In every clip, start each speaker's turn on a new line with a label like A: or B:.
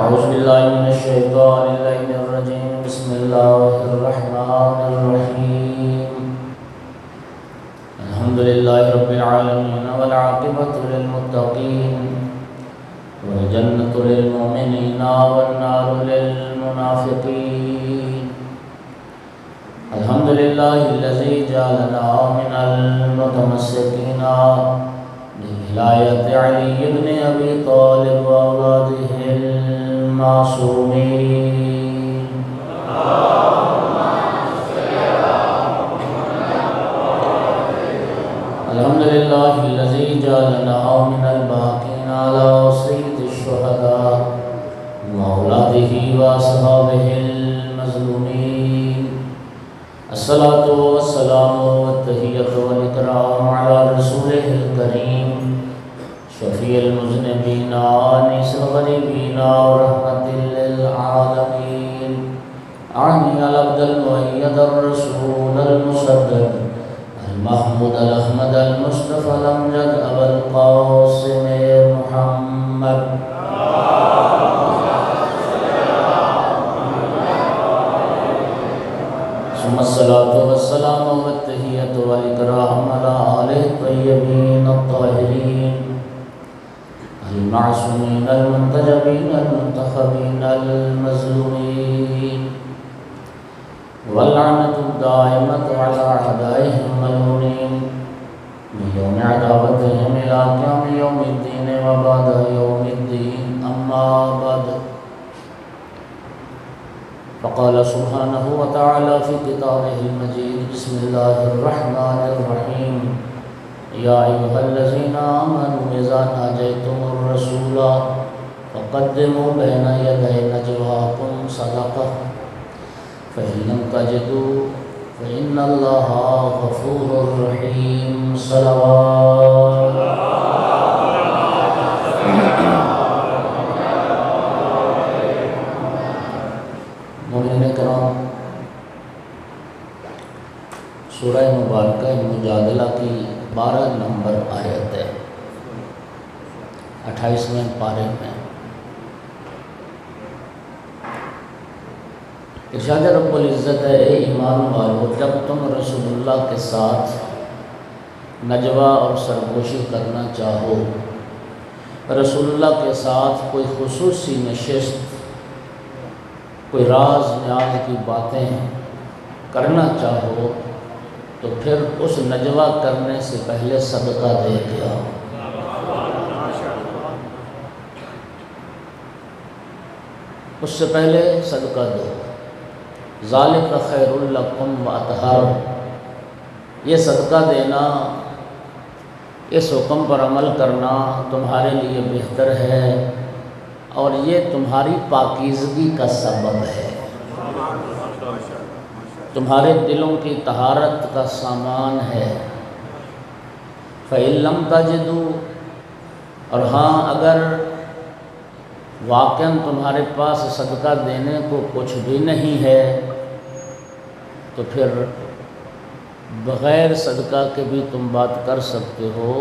A: أعوذ بالله من الشيطان اللعين الرجيم بسم الله الرحمن الرحيم الحمد لله رب العالمين والعاقبة للمتقين والجنة للمؤمنين والنار للمنافقين الحمد لله الذي جعلنا من المتمسكين بولاية علي بن أبي طالب وأولاده المعصومين الحمد لله الذي جعلنا من الباقين على وصية الشهداء وأولاده وأصحابه المظلومين الصلاة والسلام والتحية والإكرام على رسوله الكريم شفيع المذنبين آنس الغريبين ورحمة للعالمين أعني العبد المؤيد الرسول المصدق المحمود الأحمد المصطفى الأمجد أبا القاسم محمد ثم الصلاة والسلام والتحية والإكرام على آله الطيبين الطاهرين المعصومين المنتجبين المنتخبين المظلومين واللعنة الدائمة على أعدائهم الملعونين من يوم عداوتهم إلى قيام يوم الدين وبعد يوم الدين أما بعد فقال سبحانه وتعالى في كتابه المجيد بسم الله الرحمن الرحيم يا أيها الذين آمنوا إذا ناجيتم الرسول فقدموا بين يدي نجواكم صدقة فإن لم تجدوا فإن الله غفور رحيم صلوات مومنین کرام، سورہ مبارکہ مجادلہ کی 12 نمبر آیت ہے 28ویں پارے میں ارشاد رب العزت ہے، اے ایمان والو، جب تم رسول اللہ کے ساتھ نجوہ اور سرگوشی کرنا چاہو، رسول اللہ کے ساتھ کوئی خصوصی نشست، کوئی راز نیاز کی باتیں کرنا چاہو، تو پھر اس نجوہ کرنے سے پہلے صدقہ دے دیا۔ اس سے پہلے صدقہ دو۔ ذالک خیر لکم واطہر، یہ صدقہ دینا، اس حکم پر عمل کرنا تمہارے لیے بہتر ہے اور یہ تمہاری پاکیزگی کا سبب ہے، تمہارے دلوں کی طہارت کا سامان ہے۔ فَإِن لَمْ تَجِدُوا، اور ہاں اگر واقعاً تمہارے پاس صدقہ دینے کو کچھ بھی نہیں ہے تو پھر بغیر صدقہ کے بھی تم بات کر سکتے ہو۔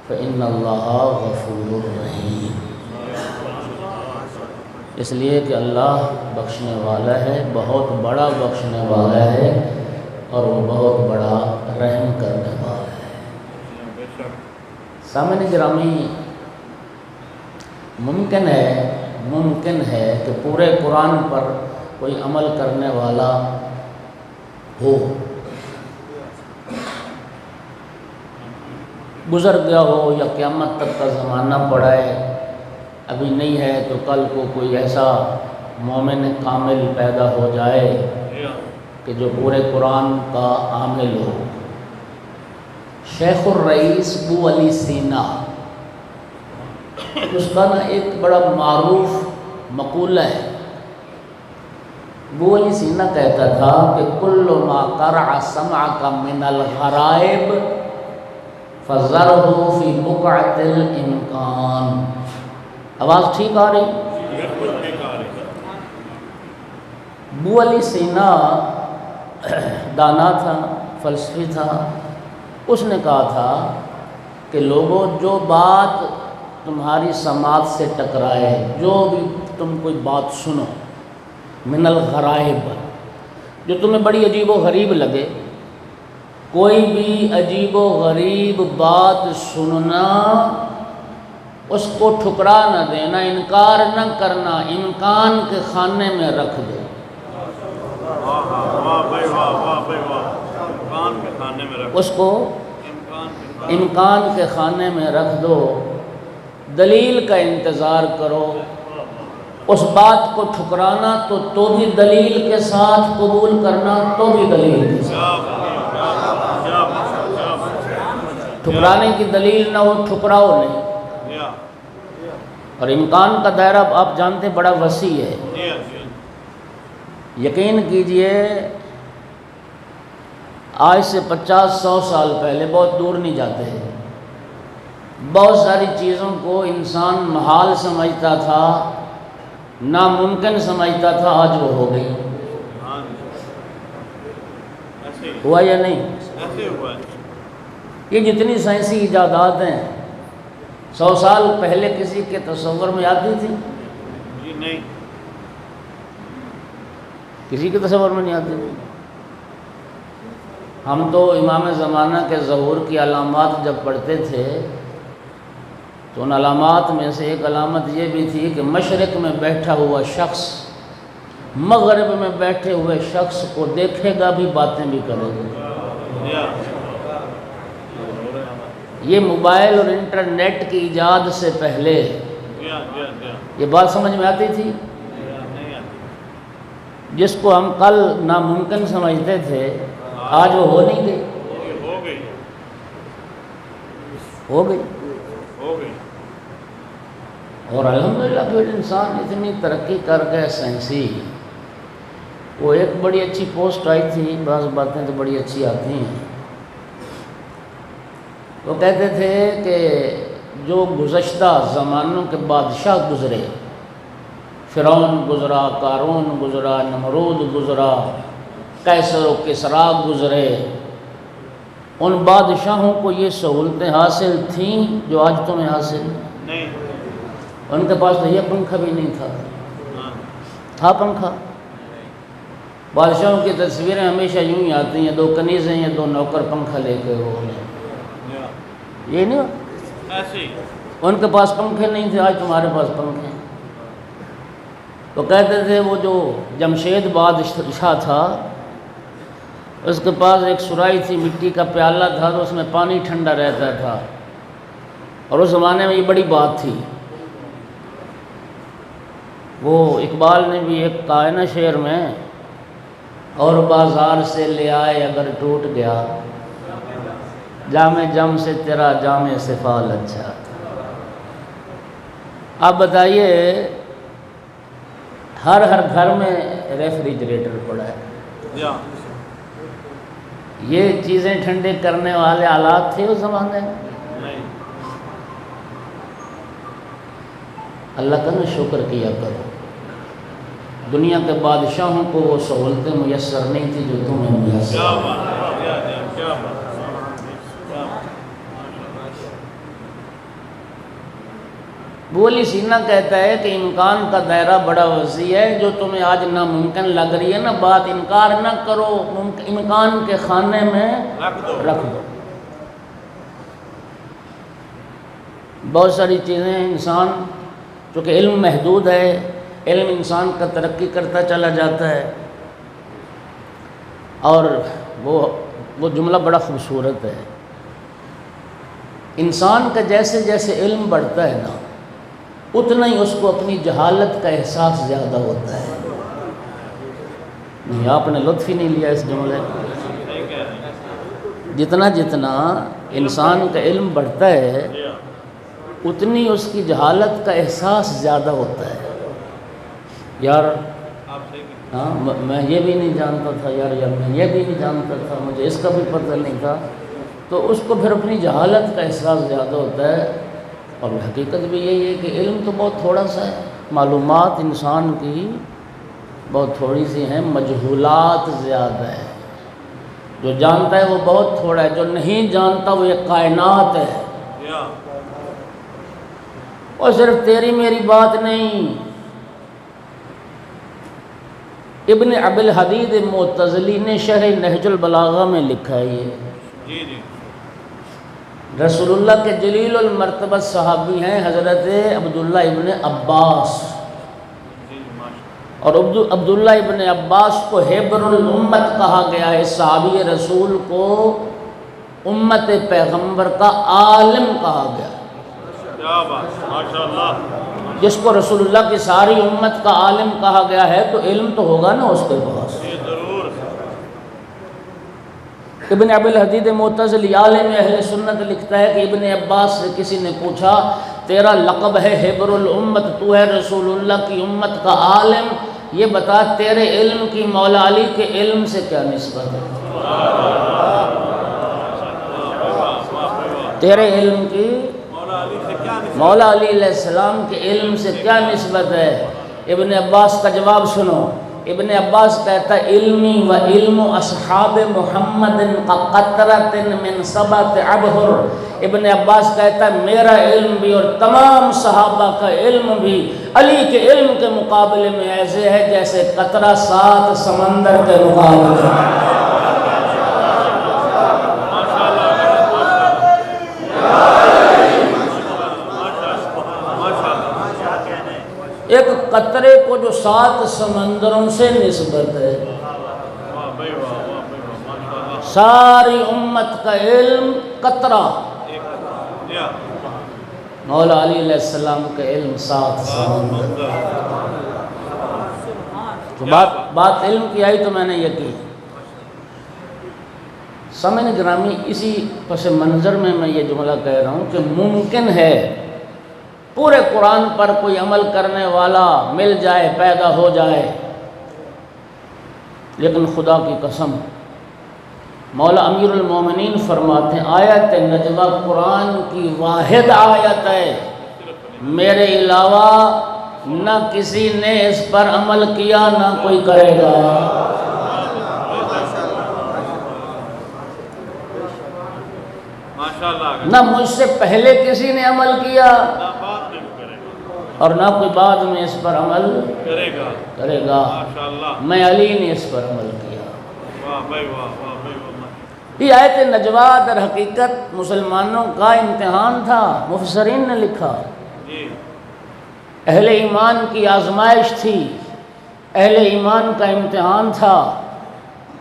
A: فَإِنَّ اللَّهَ غَفُورٌ رَحِيمٌ، اس لیے کہ اللہ بخشنے والا ہے، بہت بڑا بخشنے والا ہے اور وہ بہت بڑا رحم کرنے والا ہے۔ سامعین گرامی، ممکن ہے کہ پورے قرآن پر کوئی عمل کرنے والا ہو، گزر گیا ہو یا قیامت تک کا زمانہ پڑا ہے، ابھی نہیں ہے تو کل کو کوئی ایسا مومن کامل پیدا ہو جائے کہ جو پورے قرآن کا عامل ہو۔ شیخ الرئیس ابو علی سینا، اس کا نا ایک بڑا معروف مقولہ ہے۔ ابو علی سینا کہتا تھا کہ کل ما قرع سمعک من الغرائب فذرہ فی بقعۃ الامکان۔ آواز ٹھیک آ رہی؟ ابو علی سینا دانا تھا، فلسفی تھا، اس نے کہا تھا کہ لوگوں، جو بات تمہاری سماعت سے ٹکرائے، جو بھی تم کوئی بات سنو من الغرائب، جو تمہیں بڑی عجیب و غریب لگے، کوئی بھی عجیب و غریب بات سننا، اس کو ٹھکرا نہ دینا، انکار نہ کرنا، امکان کے خانے میں رکھ دو۔ اس کو امکان کے خانے میں رکھ دو، دلیل کا انتظار کرو۔ اس بات کو ٹھکرانا تو بھی دلیل کے ساتھ، قبول کرنا تو بھی دلیل کے ساتھ۔ ٹھکرانے کی دلیل نہ ہو، ٹھکراؤ نہیں۔ اور امکان کا دائرہ آپ جانتے ہیں بڑا وسیع ہے۔ یقین کیجئے آج سے 50-100 سال پہلے، بہت دور نہیں جاتے ہیں، بہت ساری چیزوں کو انسان محال سمجھتا تھا، ناممکن سمجھتا تھا، آج وہ ہو گئی۔ ہوا یا نہیں؟ یہ جتنی سائنسی ایجادات ہیں 100 سال پہلے کسی کے تصور میں آتی تھی؟
B: جی نہیں،
A: کسی کے تصور میں نہیں آتی تھی۔ ہم تو امام زمانہ کے ظہور کی علامات جب پڑھتے تھے تو ان علامات میں سے ایک علامت یہ بھی تھی کہ مشرق میں بیٹھا ہوا شخص مغرب میں بیٹھے ہوئے شخص کو دیکھے گا بھی، باتیں بھی کرے گا۔ یہ موبائل اور انٹرنیٹ کی ایجاد سے پہلے یہ بات سمجھ میں آتی تھی؟ جس کو ہم کل ناممکن سمجھتے تھے، آج وہ ہو نہیں گئی، ہو گئی۔ اور الحمدللہ پھر انسان اتنی ترقی کر گئے سائنسی، وہ ایک بڑی اچھی پوسٹ آئی تھی، بعض باتیں تو بڑی اچھی آتی ہیں۔ وہ کہتے تھے کہ جو گزشتہ زمانوں کے بادشاہ گزرے، فرعون گزرا، قارون گزرا، نمرود گزرا، قیصر و کسریٰ گزرے، ان بادشاہوں کو یہ سہولتیں حاصل تھیں جو آج تمہیں حاصل نہیں۔ ان کے پاس تو یہ پنکھا بھی نہیں تھا، تھا پنکھا؟ بادشاہوں کی تصویریں ہمیشہ یوں ہی آتی ہیں، 2 کنیزیں یا 2 نوکر پنکھا لے کے وہ یہ نہیں، ان کے پاس پنکھے نہیں تھے، آج تمہارے پاس پنکھے ہیں۔ تو کہتے تھے وہ جو جمشید بادشاہ تھا، اس کے پاس ایک سرائی تھی، مٹی کا پیالہ تھا، تو اس میں پانی ٹھنڈا رہتا تھا، اور اس زمانے میں یہ بڑی بات تھی۔ وہ اقبال نے بھی ایک کہا ہے نا شعر میں، اور بازار سے لے آئے اگر ٹوٹ گیا، جام جم سے تیرا جام سفال اچھا۔ آپ بتائیے، ہر گھر میں ریفریجریٹر پڑا ہے، یہ چیزیں ٹھنڈے کرنے والے آلات تھے اس زمانے میں؟ اللہ کا نا شکر کیا کرو، دنیا کے بادشاہوں کو وہ سہولتیں میسر نہیں تھی جو تمہیں میسر۔ بولی سینہ کہتا ہے کہ امکان کا دائرہ بڑا وسیع ہے، جو تمہیں آج ناممکن لگ رہی ہے نا بات، انکار نہ کرو، امکان کے خانے میں رکھ دو۔ بہت ساری چیزیں انسان، چونکہ علم محدود ہے، علم انسان کا ترقی کرتا چلا جاتا ہے، اور وہ جملہ بڑا خوبصورت ہے، انسان کا جیسے جیسے علم بڑھتا ہے نا، اتنا ہی اس کو اپنی جہالت کا احساس زیادہ ہوتا ہے۔ نہیں، آپ نے لطف ہی نہیں لیا اس جملے کو۔ جتنا جتنا انسان کا علم بڑھتا ہے، اتنی اس کی جہالت کا احساس زیادہ ہوتا ہے۔ یار ہاں، میں یہ بھی نہیں جانتا تھا، یار میں یہ بھی نہیں جانتا تھا، مجھے اس کا بھی پتہ نہیں تھا، تو اس کو پھر اپنی جہالت کا احساس زیادہ ہوتا ہے۔ اور حقیقت بھی یہی ہے کہ علم تو بہت تھوڑا سا ہے، معلومات انسان کی بہت تھوڑی سی ہیں، مجہولات زیادہ ہے۔ جو جانتا ہے وہ بہت تھوڑا ہے، جو نہیں جانتا وہ یہ کائنات ہے۔ اور صرف تیری میری بات نہیں، ابن ابی الحدید معتزلی نے شرح نہج البلاغہ میں لکھا ہے یہ رسول اللہ کے جلیل المرتبہ صحابی ہیں حضرت عبداللہ ابن عباس، اور عبداللہ ابن عباس کو حبر الامت کہا گیا ہے۔ صحابی رسول کو امت پیغمبر کا عالم کہا گیا، جس کو رسول اللہ کی ساری امت کا عالم کہا گیا ہے تو علم تو ہوگا نا اس کے پاس۔ ابن ابی الحدید معتزلی عالم اہل سنت لکھتا ہے کہ ابن عباس سے کسی نے پوچھا تیرا لقب ہے حبر الامت، تو ہے رسول اللہ کی امت کا عالم، یہ بتا تیرے علم کی مولا علی کے علم سے کیا نسبت ہے؟ تیرے علم کی مولا علی علیہ السلام کے علم سے کیا نسبت ہے؟ ابن عباس کا جواب سنو۔ ابن عباس کہتا ہے علمی و علم اصحاب محمد کا قطرۃ من سبعۃ ابحر۔ ابن عباس کہتا ہے میرا علم بھی اور تمام صحابہ کا علم بھی علی کے علم کے مقابلے میں ایسے ہے جیسے قطرہ 7 سمندر کے مقابلے میں۔ ایک قطرے کو جو 7 سمندروں سے نسبت ہے، ساری امت کا علم قطرہ، مولا علی علیہ السلام کا علم 7 سمندر۔ تو بات علم کی آئی تو میں نے یہ کی۔ سامعین گرامی، اسی پس منظر میں یہ جملہ کہہ رہا ہوں کہ ممکن ہے پورے قرآن پر کوئی عمل کرنے والا مل جائے، پیدا ہو جائے، لیکن خدا کی قسم مولا امیر المومنین فرماتے ہیں آیت نجوہ قرآن کی واحد آیت ہے، میرے علاوہ نہ کسی نے اس پر عمل کیا نہ کوئی کرے گا۔ نہ مجھ سے پہلے کسی نے عمل کیا اور نہ کوئی بعد میں اس پر عمل کرے گا۔ میں علی نے اس پر عمل کیا۔ یہ آیت نجوہ در حقیقت مسلمانوں کا امتحان تھا، مفسرین نے لکھا، اہل ایمان کی آزمائش تھی، اہل ایمان کا امتحان تھا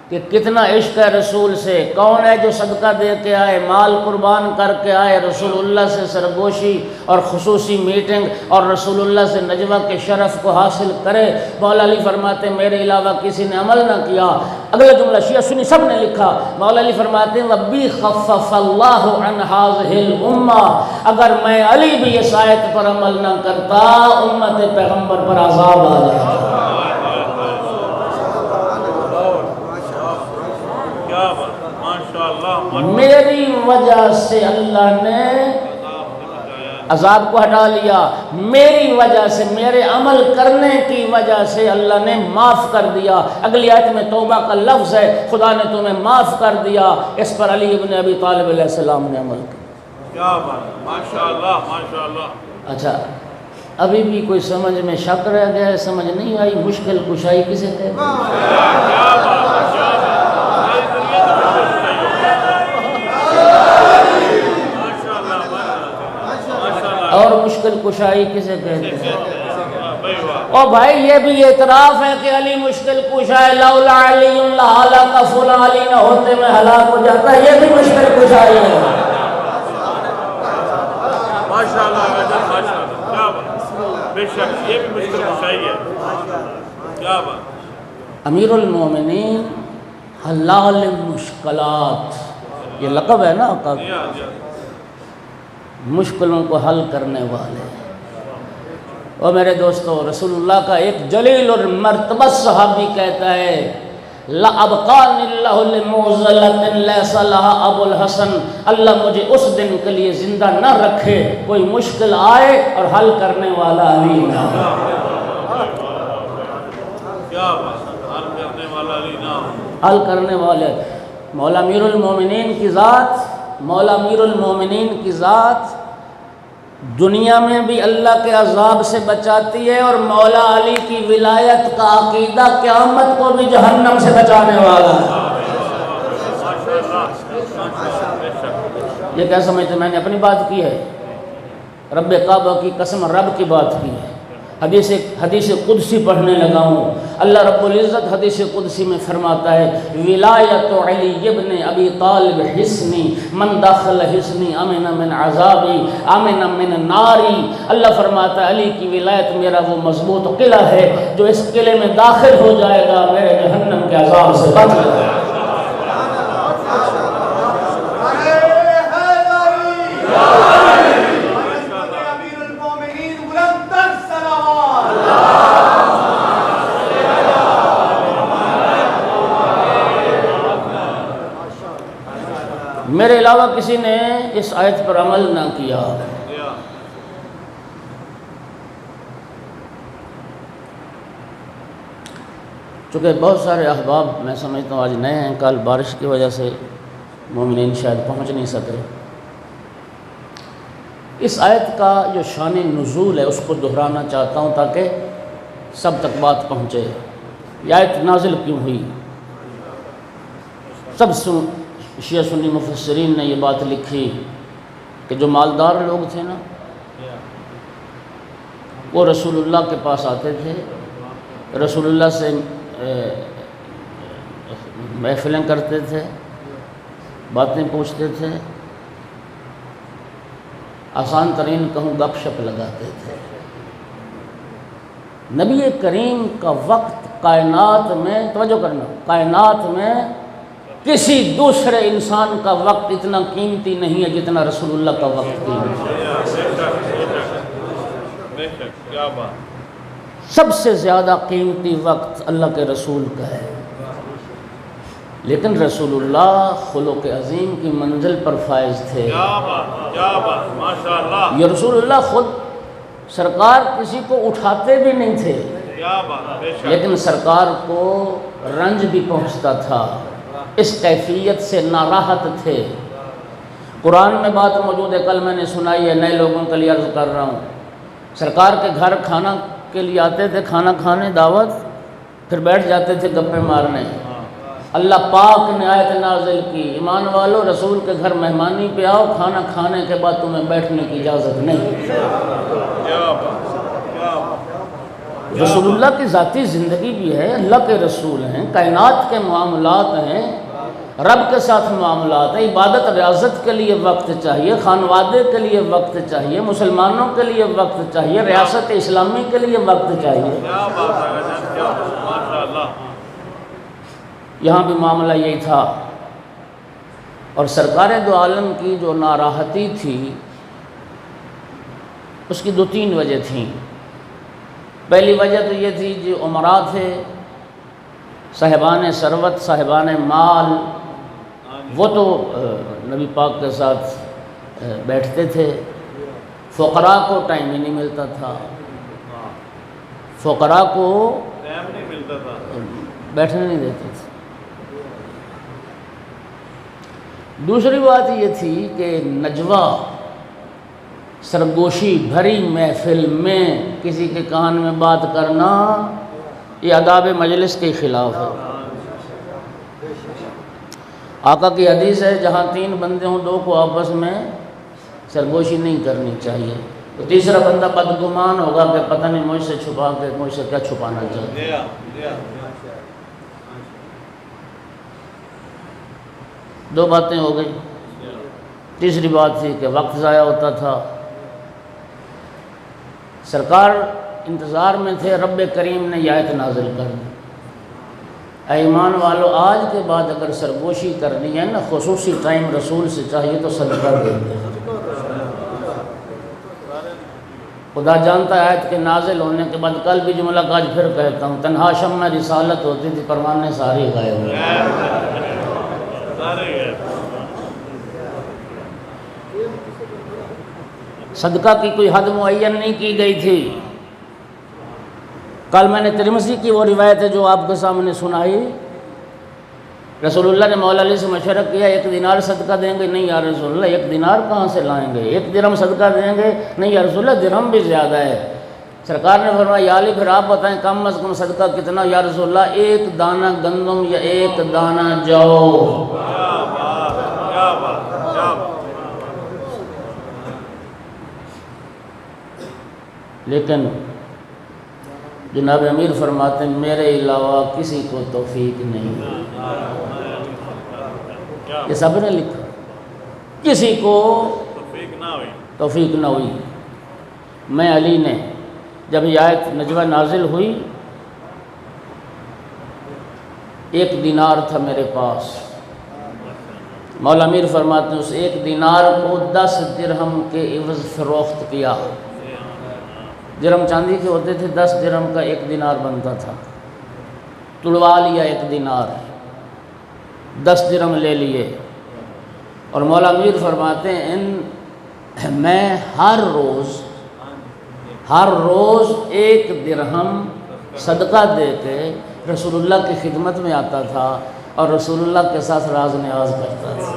A: کہ کتنا عشق ہے رسول سے، کون ہے جو صدقہ دے کے آئے، مال قربان کر کے آئے، رسول اللہ سے سرگوشی اور خصوصی میٹنگ اور رسول اللہ سے نجوہ کے شرف کو حاصل کرے۔ مولا علی فرماتے ہیں میرے علاوہ کسی نے عمل نہ کیا۔ اگلا جملہ شیعہ سنی سب نے لکھا، مولا علی فرماتے ہیں وَبِّ خَفَّفَ اللَّهُ عَنْ هَٰذِهِ الْأُمَّةِ، اگر میں علی بھی اس آیت پر عمل نہ کرتا امت پیغمبر پر عذاب آ جاتا۔ میری وجہ سے اللہ نے عذاب کو ہٹا لیا، میری وجہ سے، میرے عمل کرنے کی وجہ سے اللہ نے معاف کر دیا۔ اگلی آیت میں توبہ کا لفظ ہے، خدا نے تمہیں معاف کر دیا۔ اس پر علی ابن ابی طالب علیہ السلام نے عمل کیا۔ کیا بات، ماشاءاللہ ماشاءاللہ۔ اچھا، ابھی بھی کوئی سمجھ میں شک رہ گیا ہے، سمجھ نہیں آئی مشکل کشائی کسے کہتے ہیں؟ اور مشکل کشائی کسے کہتے ہیں؟ اور بھائی یہ بھی اعتراف ہے کہ علی مشکل کشا ہے، لولا علی لہلک فلاں، علی نہ ہوتے میں ہلاک ہو جاتا، یہ بھی مشکل کشائی ہے۔ ماشاءاللہ کیا بات، بے شک یہ بھی مشکل کشائی ہے، کیا بات۔ امیر المومنین حلال المشکلات، یہ لقب ہے نا آقا، مشکلوں کو حل کرنے والے۔ اور میرے دوستو، رسول اللہ کا ایک جلیل اور مرتبہ صحابی کہتا ہے لَأَبْقَانِ اللَّهُ لِمُعْزَلَةٍ لَيْسَ لَهَا أَبُو الْحَسَنِ، اللہ مجھے اس دن کے لیے زندہ نہ رکھے کوئی مشکل آئے اور حل کرنے والا علی نہ ہو۔ کیا بات، حل کرنے والا علی نہ ہو، حل کرنے والے۔ مولا امیر المومنین کی ذات، مولا امیر المومنین کی ذات دنیا میں بھی اللہ کے عذاب سے بچاتی ہے، اور مولا علی کی ولایت کا عقیدہ قیامت کو بھی جہنم سے بچانے والا ہے۔ یہ کیا سمجھتے ہیں؟ میں نے اپنی بات کی ہے؟ رب کعبہ کی قسم، رب کی بات کی ہے۔ حدیث قدسی پڑھنے لگا ہوں۔ اللہ رب العزت حدیث قدسی میں فرماتا ہے، ولایت علی ابن ابی طالب حصنی، من داخل حصنی امن من عذابی امن من ناری۔ اللہ فرماتا ہے علی کی ولایت میرا وہ مضبوط قلعہ ہے جو اس قلعے میں داخل ہو جائے گا میرے جہنم کے عذاب سے بچ جائے گا۔ میرے علاوہ کسی نے اس آیت پر عمل نہ کیا۔ چونکہ بہت سارے احباب میں سمجھتا ہوں آج نئے ہیں، کل بارش کی وجہ سے مومنین شاید پہنچ نہیں سکے۔ اس آیت کا جو شان نزول ہے اس کو دہرانا چاہتا ہوں تاکہ سب تک بات پہنچے۔ یہ آیت نازل کیوں ہوئی؟ سب شیعہ سنی مفسرین نے یہ بات لکھی کہ جو مالدار لوگ تھے نا، وہ رسول اللہ کے پاس آتے تھے، رسول اللہ سے محفلیں کرتے تھے، باتیں پوچھتے تھے، آسان ترین کہوں گپ شپ لگاتے تھے۔ نبی کریم کا وقت کائنات میں، توجہ کرنا، کائنات میں کسی دوسرے انسان کا وقت اتنا قیمتی نہیں ہے جتنا رسول اللہ کا وقت قیمتی ہے۔ سب سے زیادہ قیمتی وقت اللہ کے رسول کا ہے، لیکن رسول اللہ خلق عظیم کی منزل پر فائز تھے۔ یہ رسول اللہ خود سرکار کسی کو اٹھاتے بھی نہیں تھے، لیکن سرکار کو رنج بھی پہنچتا تھا، اس کیفیت سے ناراحت تھے۔ قرآن میں بات موجود ہے، کل میں نے سنائی ہے، نئے لوگوں کے لیے عرض کر رہا ہوں۔ سرکار کے گھر کھانا کے لیے آتے تھے، کھانا کھانے، دعوت، پھر بیٹھ جاتے تھے گپے مارنے۔ اللہ پاک نے آیت نازل کی، ایمان والو رسول کے گھر مہمانی پہ آؤ، کھانا کھانے کے بعد تمہیں بیٹھنے کی اجازت نہیں۔ رسول اللہ کی ذاتی زندگی بھی ہے، اللہ کے رسول ہیں، کائنات کے معاملات ہیں، رب کے ساتھ معاملات ہیں، عبادت ریاضت کے لیے وقت چاہیے، خانوادے کے لیے وقت چاہیے، مسلمانوں کے لیے وقت چاہیے، ریاست اسلامی کے لیے وقت چاہیے۔ یہاں بھی معاملہ یہی تھا، اور سرکار دو عالم کی جو ناراحتی تھی اس کی 2-3 وجہ تھیں۔ پہلی وجہ تو یہ تھی جو امراء تھے، صاحبان ثروت، صاحبان مال، وہ تو نبی پاک کے ساتھ بیٹھتے تھے، فقراء کو ٹائم ہی نہیں ملتا تھا، فقراء کو بیٹھنے نہیں دیتے تھے۔ دوسری بات یہ تھی کہ نجوہ، سرگوشی بھری محفل میں کسی کے کان میں بات کرنا، یہ آداب مجلس کے خلاف ہے۔ آقا کی حدیث ہے، جہاں 3 بندے ہوں 2 کو آپس میں سرگوشی نہیں کرنی چاہیے۔ تو تیسرا بندہ بدگمان ہوگا کہ پتہ نہیں مجھ سے چھپا کے مجھ سے کیا چھپانا چاہتے ہیں۔ 2 باتیں ہو گئی۔ تیسری بات تھی کہ وقت ضائع ہوتا تھا۔ سرکار انتظار میں تھے، رب کریم نے یہ آیت نازل کر دی، اے ایمان والو آج کے بعد اگر سرگوشی کرنی ہے نا، خصوصی ٹائم رسول سے چاہیے تو صدقہ دے دیں۔ خدا جانتا ہے آیت کے نازل ہونے کے بعد، کل بھی جملہ کا آج پھر کہتا ہوں، تنہا شمع رسالت ہوتی تھی، پروانے سارے غائب ہوئے۔ صدقہ کی کوئی حد معین نہیں کی گئی تھی۔ کل میں نے ترمذی کی وہ روایت ہے جو آپ کے سامنے سنائی، رسول اللہ نے مولا علی سے مشورہ کیا 1 دینار صدقہ دیں گے؟ نہیں یا رسول اللہ 1 دینار کہاں سے لائیں گے؟ 1 درہم صدقہ دیں گے؟ نہیں یا رسول اللہ درہم بھی زیادہ ہے۔ سرکار نے فرمایا یا علی پھر آپ بتائیں کم از کم صدقہ کتنا؟ یا رسول اللہ 1 دانہ گندم یا 1 دانہ جو۔ لیکن جناب امیر فرماتے ہیں میرے علاوہ کسی کو توفیق نہیں۔ یہ سب نے لکھا، کسی کو توفیق نہ ہوئی۔ میں علی نے جب یہ آیت نجوہ نازل ہوئی 1 دینار تھا میرے پاس، مولا امیر فرماتے ہیں اس 1 دینار کو 10 درہم کے عوض فروخت کیا۔ درہم چاندی کے ہوتے تھے، 10 درہم کا 1 دینار بنتا تھا، تڑوا لیا 1 دینار، 10 درہم لے لیے۔ اور مولا امیر فرماتے ہیں میں ہر روز 1 درہم صدقہ دے کے رسول اللہ کی خدمت میں آتا تھا اور رسول اللہ کے ساتھ راز نیاز کرتا تھا۔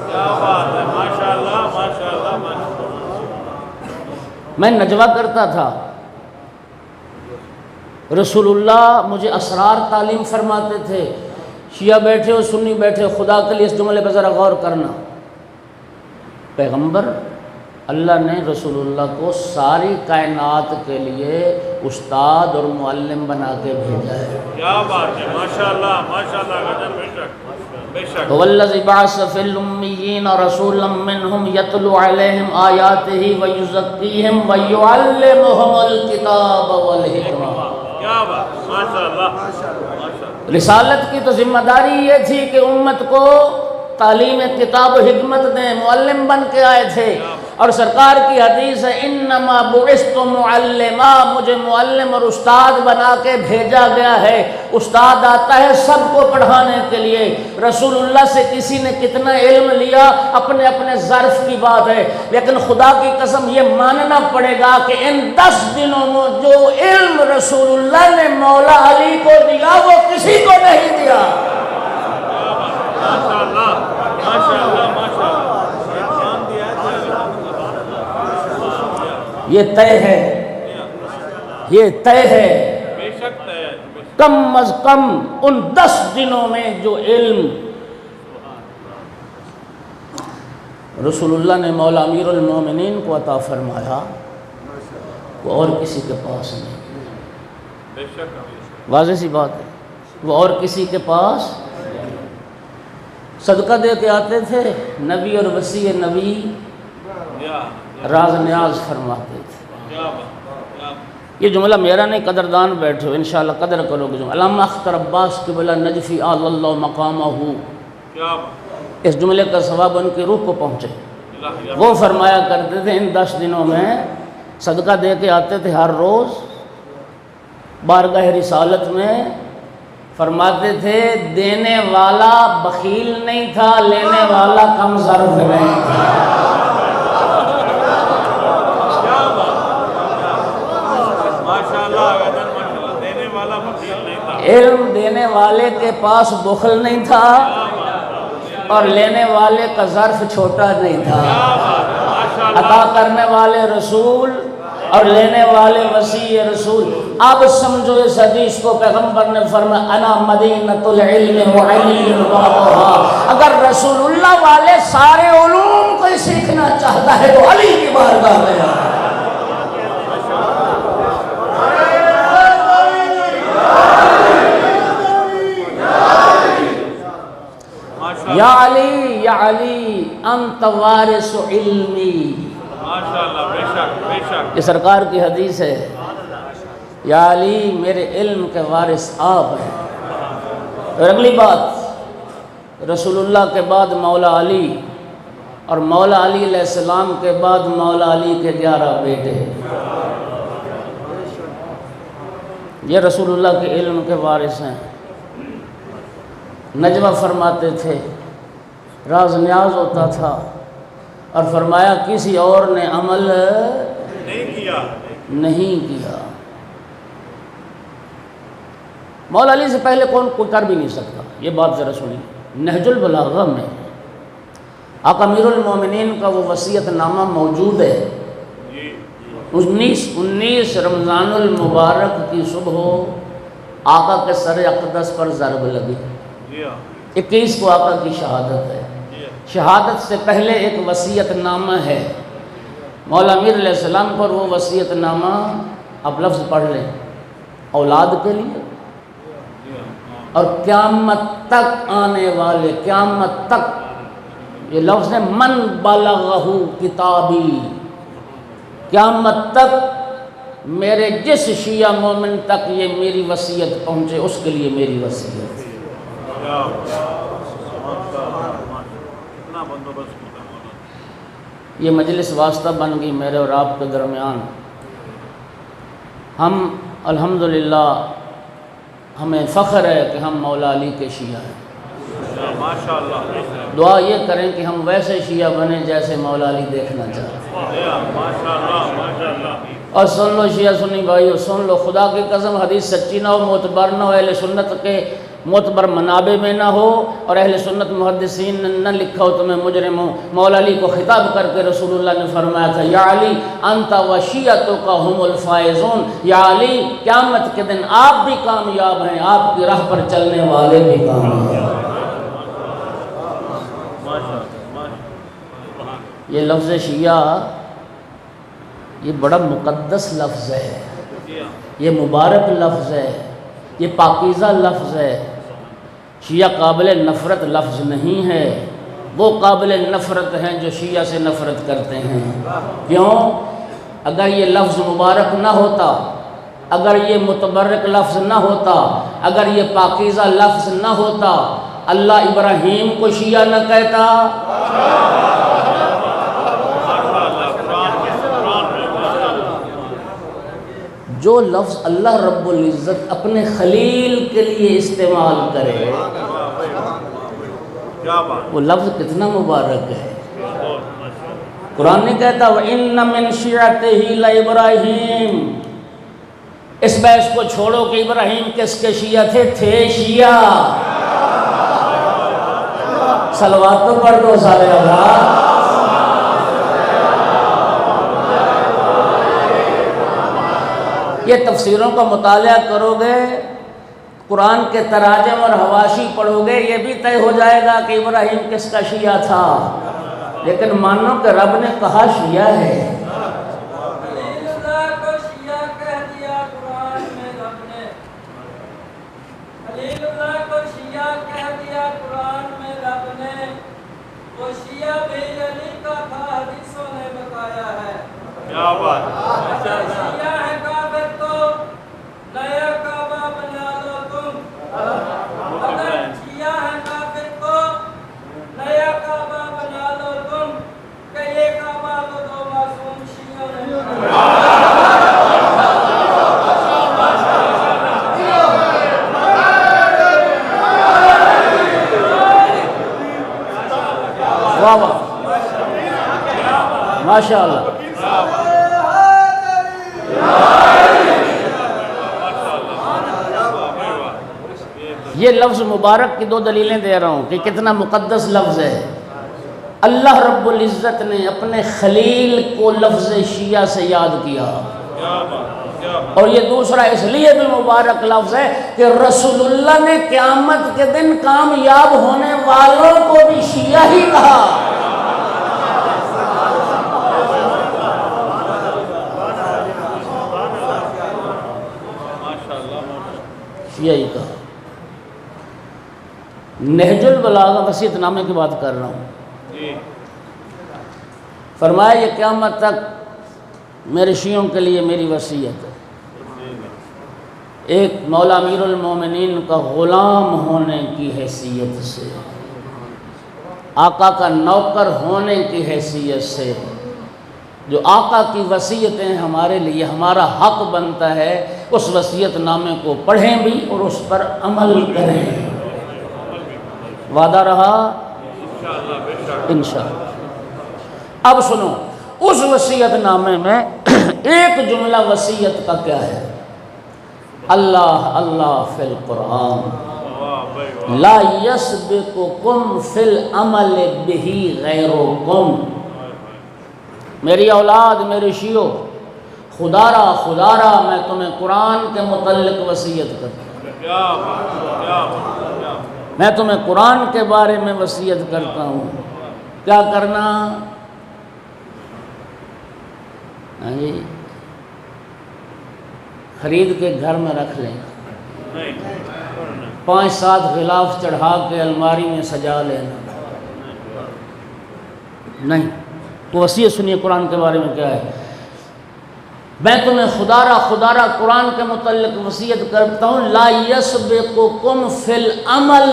A: میں نجوہ کرتا تھا، رسول اللہ مجھے اسرار تعلیم فرماتے تھے۔ شیعہ بیٹھے ہو سنی بیٹھے، خدا کے لیے اس جملے پہ ذرا غور کرنا، پیغمبر اللہ نے رسول اللہ کو ساری کائنات کے لیے استاد اور معلم بنا کے بھیجا ہے۔
B: کیا بات ہے، ماشاءاللہ ماشاءاللہ، بے شک۔
A: والذی بعث فی الامیین رسولا منہم یتلو علیہم آیاتہ ویزکیہم ویعلمہم الکتاب والحکمہ۔
B: کیا بات، ماشاءاللہ۔
A: رسالت کی تو ذمہ داری یہ تھی کہ امت کو تعلیم کتاب و حکمت دیں، معلم بن کے آئے تھے۔ اور سرکار کی حدیث ہے انما بعثت معلما، مجھے معلم اور استاد بنا کے بھیجا گیا ہے۔ استاد آتا ہے سب کو پڑھانے کے لیے۔ رسول اللہ سے کسی نے کتنا علم لیا اپنے اپنے ظرف کی بات ہے، لیکن خدا کی قسم یہ ماننا پڑے گا کہ ان 10 دنوں میں جو علم رسول اللہ نے مولا علی کو دیا وہ کسی کو نہیں دیا۔ یہ طے ہے، یہ طے ہے، کم از کم ان 10 دنوں میں جو علم رسول اللہ نے مولا امیر المومنین کو عطا فرمایا وہ اور کسی کے پاس نہیں۔ واضح سی بات ہے، وہ اور کسی کے پاس۔ صدقہ دے کے آتے تھے، نبی اور وصی نبی راز نیاز فرماتے تھے۔ یہ جملہ میرا نہیں، قدردان بیٹھے ہو انشاءاللہ قدر کرو گے۔ علامہ اختر عباس قبلہ نجفی آل اللہ مقامہ، اس جملے کا ثواب ان کی روح کو پہنچے۔ وہ فرمایا کرتے تھے ان 10 دنوں میں صدقہ دے کے آتے تھے ہر روز بارگاہ رسالت میں، فرماتے تھے دینے والا بخیل نہیں تھا، لینے والا کم ظرف نہیں تھا۔ علم دینے والے کے پاس بخل نہیں تھا اور لینے والے کا ظرف چھوٹا نہیں تھا۔ عطا کرنے والے رسول اور لینے والے وسیع رسول۔ اب سمجھو اس حدیث کو، پیغمبر نے فرمایا انا مدینۃ العلم وعلی بابها۔ اگر رسول اللہ والے سارے علوم کو سیکھنا چاہتا ہے تو علی کی بارگاہ میں آئے۔ یا علی یا علی انت وارث علمی۔
B: ماشاءاللہ، بے شک بے شک۔
A: یہ سرکار کی حدیث ہے، یا علی میرے علم کے وارث آپ ہیں۔ اور اگلی بات، رسول اللہ کے بعد مولا علی، اور مولا علی علیہ السلام کے بعد مولا علی کے 11 بیٹے، یہ رسول اللہ کے علم کے وارث ہیں۔ نجوہ فرماتے تھے، راز نیاز ہوتا تھا، اور فرمایا کسی اور نے عمل نہیں کیا۔ مولا علی سے پہلے کوئی کر بھی نہیں سکتا، یہ بات ذرا سنی۔ نہج البلاغہ میں آقا امیر المومنین کا وہ وصیت نامہ موجود ہے۔ 19 رمضان المبارک کی صبح آقا کے سر اقدس پر ضرب لگی، 21 کو آقا کی شہادت ہے۔ شہادت سے پہلے ایک وصیت نامہ ہے مولا امیر علیہ السلام پر، وہ وصیت نامہ اب لفظ پڑھ لیں، اولاد کے لیے اور قیامت تک آنے والے، قیامت تک، یہ لفظ ہے من بلغہ کتابی، قیامت تک میرے جس شیعہ مومن تک یہ میری وصیت پہنچے اس کے لیے میری وصیت۔ یہ مجلس واسطہ بن گئی میرے اور آپ کے درمیان۔ ہم الحمدللہ ہمیں فخر ہے کہ ہم مولا علی کے شیعہ ہیں۔ دعا یہ کریں کہ ہم ویسے شیعہ بنیں جیسے مولا علی دیکھنا چاہتے ہیں۔ اور سن لو شیعہ سنی بھائیو، سن لو، خدا کی قسم حدیث سچی نہ ہو، معتبر نہ ہو، اہل سنت کے معتبر منابع میں نہ ہو، اور اہل سنت محدثین نے نہ لکھا ہو تمہیں مجرم ہو۔ مولا علی کو خطاب کر کے رسول اللہ نے فرمایا تھا، یا علی انت و شیعتک ہم الفائزون، یا علی قیامت کے دن آپ بھی کامیاب ہیں، آپ کی راہ پر چلنے والے بھی کامیاب ہیں۔ یہ لفظ شیعہ یہ بڑا مقدس لفظ ہے، یہ مبارک لفظ ہے، یہ پاکیزہ لفظ ہے۔ شیعہ قابل نفرت لفظ نہیں ہے، وہ قابل نفرت ہیں جو شیعہ سے نفرت کرتے ہیں۔ کیوں؟ اگر یہ لفظ مبارک نہ ہوتا، اگر یہ متبرک لفظ نہ ہوتا، اگر یہ پاکیزہ لفظ نہ ہوتا، اللہ ابراہیم کو شیعہ نہ کہتا، جو لفظ اللہ رب العزت اپنے خلیل کے لیے استعمال کرے وہ لفظ کتنا مبارک ہے۔ قرآن نہیں کہتا وَإِنَّ مِن شِيعَتِهِ لَإِبْرَاهِيمَ، اس بحث کو چھوڑو کہ ابراہیم کس کے شیعہ تھے شیعہ۔ صلوات تو پڑھ دو سارے اللہ۔ یہ تفسیروں کا مطالعہ کرو گے، قرآن کے تراجم اور حواشی پڑھو گے، یہ بھی طے ہو جائے گا کہ ابراہیم کس کا شیعہ تھا، لیکن مانو کہ رب نے کہا شیعہ ہے۔ ماشاءاللہ۔ یہ لفظ مبارک کی 2 دلیلیں دے رہا ہوں کہ کتنا مقدس لفظ ہے۔ اللہ رب العزت نے اپنے خلیل کو لفظ شیعہ سے یاد کیا، اور یہ دوسرا اس لیے بھی مبارک لفظ ہے کہ رسول اللہ نے قیامت کے دن کامیاب ہونے والوں کو بھی شیعہ ہی کہا۔ شیعہ ہی کہا۔ نہج البلاغہ وصیت نامے کی بات کر رہا ہوں۔ فرمایا یہ قیامت تک میرے شیعوں کے لیے میری وصیت ہے، ایک مولا امیر المومنین کا غلام ہونے کی حیثیت سے، آقا کا نوکر ہونے کی حیثیت سے، جو آقا کی وصیتیں ہمارے لیے ہمارا حق بنتا ہے، اس وصیت نامے کو پڑھیں بھی اور اس پر عمل کریں۔ وعدہ رہا انشاءاللہ۔ اب سنو، اس وصیت نامے میں ایک جملہ وصیت کا کیا ہے؟ اللہ اللہ فی القرآن،
B: واہ بھائی واہ
A: لا یسبقکم فی العمل بہ غیرکم، میری اولاد، میری شیعو، خدا را میں تمہیں قرآن کے متعلق وصیت کرتا ہوں،
B: کیا بات کیا بات کیا بات
A: میں تمہیں قرآن کے بارے میں وصیت کرتا ہوں۔ کیا کرنا؟ ہاں جی، خرید کے گھر میں رکھ لیں،
B: نہیں
A: 5-7 غلاف چڑھا کے الماری میں سجا لینا، نہیں۔ تو وصیت سنیے قرآن کے بارے میں کیا ہے۔ میں تمہیں خدا را قرآن کے متعلق وصیت کرتا ہوں، لا یسبقکم فی العمل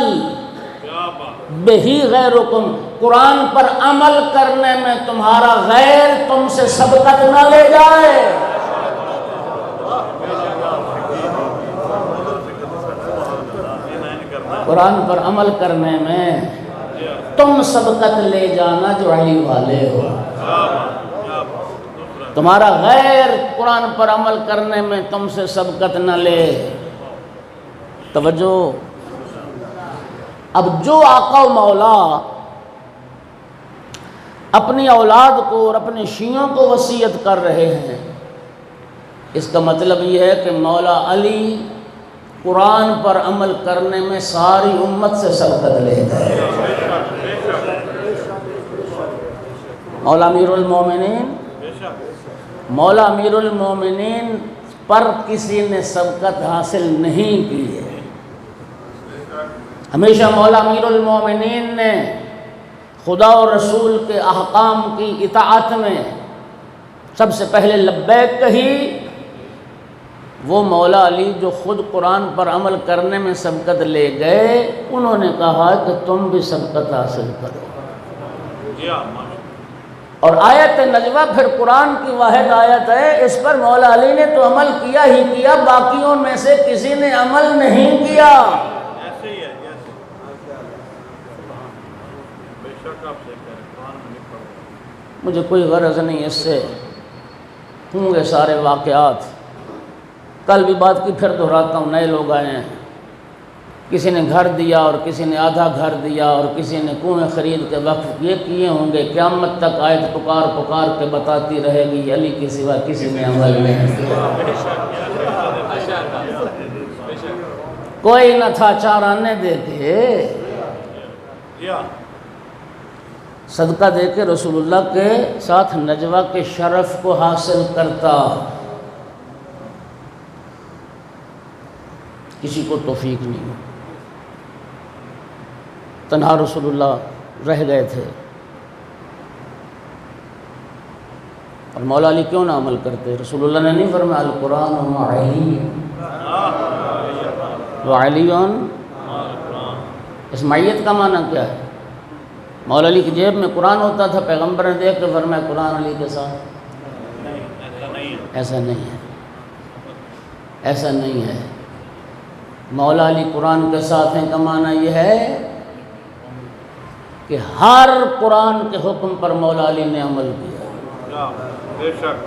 B: کیا بات
A: بہی غیرکم، قرآن پر عمل کرنے میں تمہارا غیر تم سے سبقت نہ لے جائے۔ قرآن پر عمل کرنے میں تم سبقت لے جانا جو علی والے ہو، تمہارا غیر قرآن پر عمل کرنے میں تم سے سبقت نہ لے۔ توجہ، اب جو آقا و مولا اپنی اولاد کو اور اپنے شیعوں کو وصیت کر رہے ہیں، اس کا مطلب یہ ہے کہ مولا علی قرآن پر عمل کرنے میں ساری امت سے سبقت لے گئے۔ مولا امیر المومنین، مولا امیر المومنین پر کسی نے سبقت حاصل نہیں کی ہے۔ ہمیشہ مولا امیر المومنین نے خدا اور رسول کے احکام کی اطاعت میں سب سے پہلے لبیک کہی۔ وہ مولا علی جو خود قرآن پر عمل کرنے میں سبقت لے گئے، انہوں نے کہا کہ تم بھی سبقت حاصل کرو۔ اور آیت نجوہ پھر قرآن کی واحد آیت ہے، اس پر مولا علی نے تو عمل کیا ہی کیا، باقیوں میں سے کسی نے عمل نہیں کیا۔
B: ایسے ہی ہے بے شک آپ سے کہہ رہے قرآن میں لکھا ہوا۔
A: مجھے کوئی غرض نہیں اس سے، ہوں گے سارے واقعات، کل بھی بات کی پھر دہراتا ہوں۔ نئے لوگ آئے ہیں، کسی نے گھر دیا اور کسی نے آدھا گھر دیا اور کسی نے کنویں خرید کے وقف یہ کیے ہوں گے، قیامت تک آیت پکار پکار کے بتاتی رہے گی علی کے سوا کسی نے عمل نہیں کیا۔ کوئی نہ تھا 4 آنے دے کے، صدقہ دے کے رسول اللہ کے ساتھ نجوہ کے شرف کو حاصل کرتا، کسی کو توفیق نہیں، تنہا رسول اللہ رہ گئے تھے۔ اور مولا علی کیوں نہ عمل کرتے؟ رسول اللہ نے نہیں فرمایا القرآن معی وعلی، اس معیت کا معنی کیا ہے؟ مولا علی کی جیب میں قرآن ہوتا تھا، پیغمبر نے دیکھ کے فرمایا قرآن علی کے ساتھ؟ ایسا نہیں ہے، ایسا نہیں ہے۔ مولا علی قرآن کے ساتھ ہیں کا معنی یہ ہے کہ ہر قرآن کے حکم پر مولا علی نے عمل کیا،
B: بے شک۔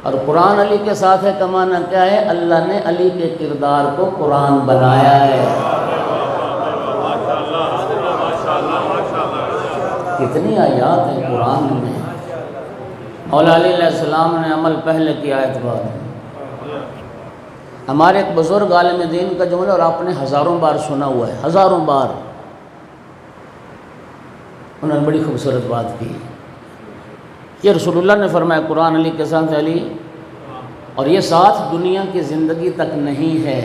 A: اور قرآن علی کے ساتھ ہے کا معنی کیا ہے؟ اللہ نے علی کے کردار کو قرآن بنایا ہے۔ کتنی آیات ہیں قرآن میں، مولا علی علیہ السلام نے عمل پہلے کیا، اعتبار ہمارے ایک بزرگ عالم دین کا جملہ، اور آپ نے ہزاروں بار سنا ہوا ہے، ہزاروں بار، انہوں نے بڑی خوبصورت بات کی کہ رسول اللہ نے فرمایا قرآن علی کے ساتھ علی، اور یہ ساتھ دنیا کی زندگی تک نہیں ہے۔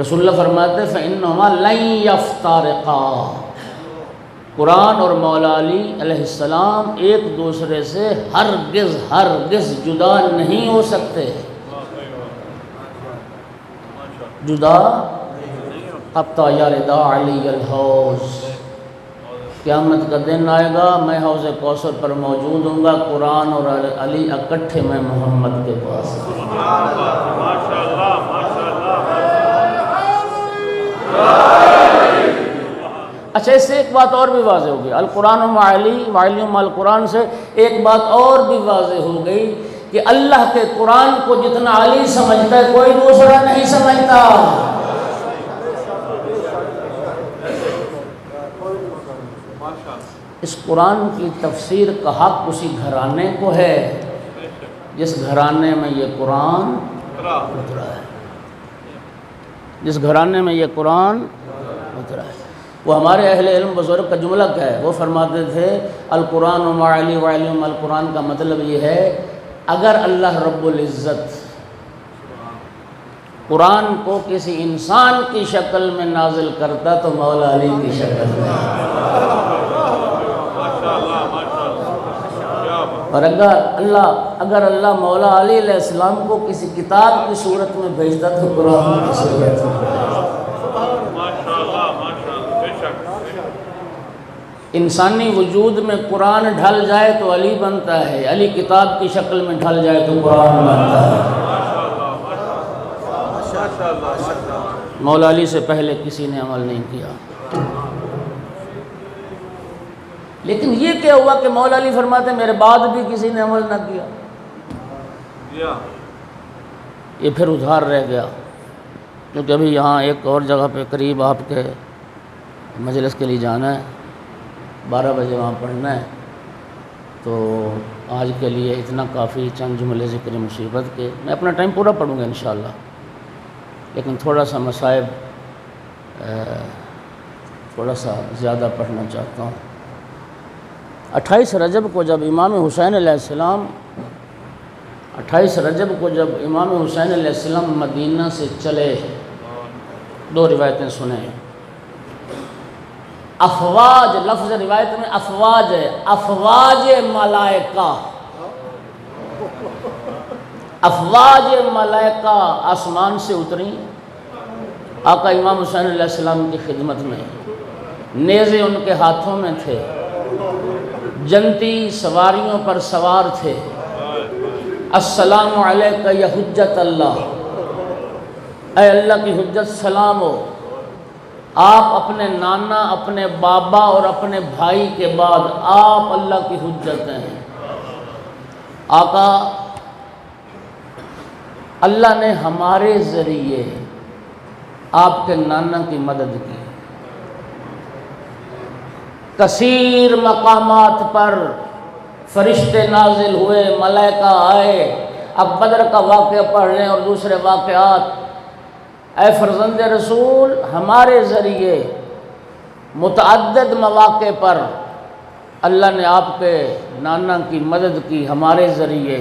A: رسول اللہ فرماتے فَإِنَّهُمَا لَن يَفْتَرِقَا، قرآن اور مولا علی علیہ السلام ایک دوسرے سے ہرگز جدا نہیں ہو سکتے، جدا حتی یرد علی الحوض، قیامت کا دن آئے گا، میں حوض کوثر پر موجود ہوں گا، قرآن اور علی اکٹھے میں محمد کے پاس۔ اچھا، اس سے ایک بات اور بھی واضح ہو گئی، القرآن مع علی وعلی مع القرآن سے ایک بات اور بھی واضح ہو گئی کہ اللہ کے قرآن کو جتنا علی سمجھتا ہے کوئی دوسرا نہیں سمجھتا۔ اس قرآن کی تفسیر کا حق اسی گھرانے کو ہے جس گھرانے میں یہ قرآن اترا ہے، جس گھرانے میں یہ قرآن اترا ہے۔ وہ ہمارے اہل علم بزرگ کا جملہ کیا ہے، وہ فرماتے تھے القرآن و علی و علم، القرآن کا مطلب یہ ہے اگر اللہ رب العزت قرآن کو کسی انسان کی شکل میں نازل کرتا تو مولا علی کی شکل میں، اور اگر اللہ مولا علی علیہ السلام کو کسی کتاب کی صورت میں بھیجتا تو قرآن کی صورت میں۔ انسانی وجود میں قرآن ڈھل جائے تو علی بنتا ہے، علی کتاب کی شکل میں ڈھل جائے تو قرآن بنتا ہے۔ مولا علی سے پہلے کسی نے عمل نہیں کیا۔ لیکن یہ کیا ہوا کہ مولا علی فرماتے میرے بعد بھی کسی نے عمل نہ کیا، یہ پھر ادھار رہ گیا، کیونکہ ابھی یہاں ایک اور جگہ پہ قریب آپ کے مجلس کے لیے جانا ہے، 12 بجے وہاں پڑھنا ہے، تو آج کے لیے اتنا کافی، چند جملے ذکر مصیبت کے، میں اپنا ٹائم پورا پڑھوں گا انشاءاللہ، لیکن تھوڑا سا مصائب تھوڑا سا زیادہ پڑھنا چاہتا ہوں۔ 28 رجب کو جب امام حسین علیہ السلام 28 رجب کو جب امام حسین علیہ السلام مدینہ سے چلے، 2 روایتیں سنیں۔ افواج، لفظ روایت میں افواج ہے، افواج ملائکہ، افواج ملائکہ آسمان سے اتری آقا امام حسین علیہ السلام کی خدمت میں، نیزے ان کے ہاتھوں میں تھے، جنتی سواریوں پر سوار تھے۔ السلام علیکہ یا حجت اللہ، اے اللہ کی حجت سلام ہو، آپ اپنے نانا، اپنے بابا اور اپنے بھائی کے بعد آپ اللہ کی حجت ہیں۔ آقا اللہ نے ہمارے ذریعے آپ کے نانا کی مدد کی، کثیر مقامات پر فرشتے نازل ہوئے، ملائکہ آئے۔ اب بدر کا واقعہ پڑھ لیں اور دوسرے واقعات۔ اے فرزند رسول، ہمارے ذریعے متعدد مواقع پر اللہ نے آپ کے نانا کی مدد کی ہمارے ذریعے،